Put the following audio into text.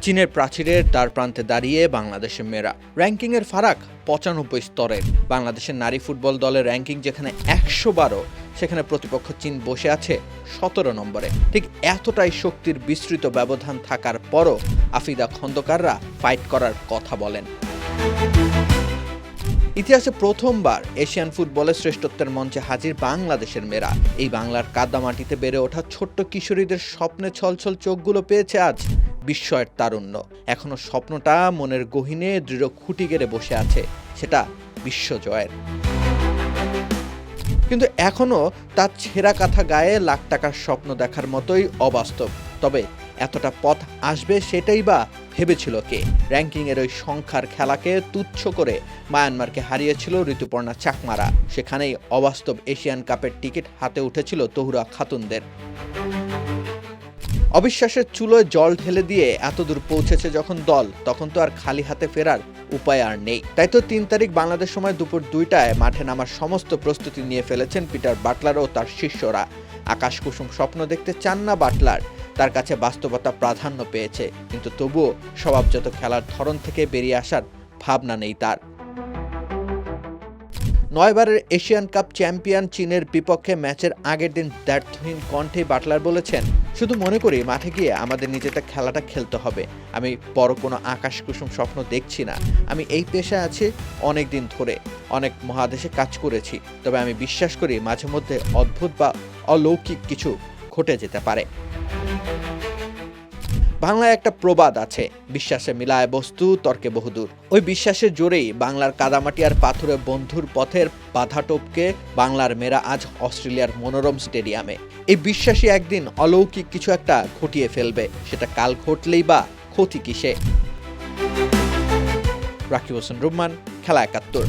চীনের প্রাচীরের দ্বার প্রান্তে দাঁড়িয়ে বাংলাদেশের মেয়েরা র্যাঙ্কিংয়ের ফারাক ৯৫ স্তরের। বাংলাদেশের নারী ফুটবল দলের র্যাঙ্কিং যেখানে ১১২, সেখানে প্রতিপক্ষ চীন বসে আছে ১৭ নম্বরে। ঠিক এতটাই শক্তির বিস্তৃত ব্যবধান থাকার পরও আফিদা খন্দকাররা ফাইট করার কথা বলেন। ইতিহাসে প্রথমবার এশিয়ান ফুটবলের শ্রেষ্ঠত্বের মঞ্চে হাজির বাংলাদেশের মেয়েরা। এই বাংলার কাদামাটিতে বেড়ে ওঠা ছোট্ট কিশোরীদের স্বপ্নে ছলছল চোখগুলো পেয়েছে আজ বিস্ময়ের তারুণ্য। এখনো স্বপ্নটা মনের গহীনে দৃঢ় খুঁটি গেড়ে বসে আছে, সেটা বিশ্বজয়ের। কিন্তু এখনো তার ছেঁড়া কাঁথা গায়ে লাখ টাকার স্বপ্ন দেখার মতোই অবাস্তব। তবে এতটা পথ আসবে সেটাই বা ভেবেছিল কে? র্যাঙ্কিংয়ের ওই সংখ্যার খেলাকে তুচ্ছ করে মায়ানমারকে হারিয়েছিল ঋতুপর্ণা চাকমারা। সেখানেই অবাস্তব এশিয়ান কাপের টিকিট হাতে উঠেছিল তহুরা খাতুনদের। অবিশ্বাসের চুলোয় জল ঢেলে দিয়ে এতদূর পৌঁছেছে যখন দল, তখন তো আর খালি হাতে ফেরার উপায় আর নেই। তাই তো ৩ তারিখ বাংলাদেশ সময় দুপুর ২টায় মাঠে নামার সমস্ত প্রস্তুতি নিয়ে ফেলেছেন পিটার বাটলার ও তার শিষ্যরা। আকাশ কুসুম স্বপ্ন দেখতে চান না বাটলার, তার কাছে বাস্তবতা প্রাধান্য পেয়েছে। কিন্তু তবুও স্বভাবজাত খেলার ধরন থেকে বেরিয়ে আসার ভাবনা নেই তার। ৯ বারের এশিয়ান কাপ চ্যাম্পিয়ন চীনের বিপক্ষে ম্যাচের আগের দিন দ্ব্যর্থহীন কণ্ঠে বাটলার বলেছেন, শুধু মনে করি মাঠে গিয়ে আমাদের নিজেদের খেলাটা খেলতে হবে। আমি বড় কোনো আকাশ কুসুম স্বপ্ন দেখছি না। আমি এই পেশায় আছি অনেক দিন ধরে, অনেক মহাদেশে কাজ করেছি। তবে আমি বিশ্বাস করি মাঝে মধ্যে অদ্ভুত বা অলৌকিক কিছু ঘটে যেতে পারে। বাংলায় একটা প্রবাদ আছে, বিশ্বাসে মিলায় বস্তু তর্কে বহুদূর। ওই বিশ্বাসের জোরেই বাংলার কাদামাটি আর পাথুরে বন্ধুর পথের বাধা টপকে বাংলার মেয়েরা আজ অস্ট্রেলিয়ার মনোরম স্টেডিয়ামে। এই বিশ্বাসী একদিন অলৌকিক কিছু একটা ঘটিয়ে ফেলবে, সেটা কাল ঘটলেই বা ক্ষতি কিসে? রাকিব হোসেন রুম্মান, খেলা ৭১।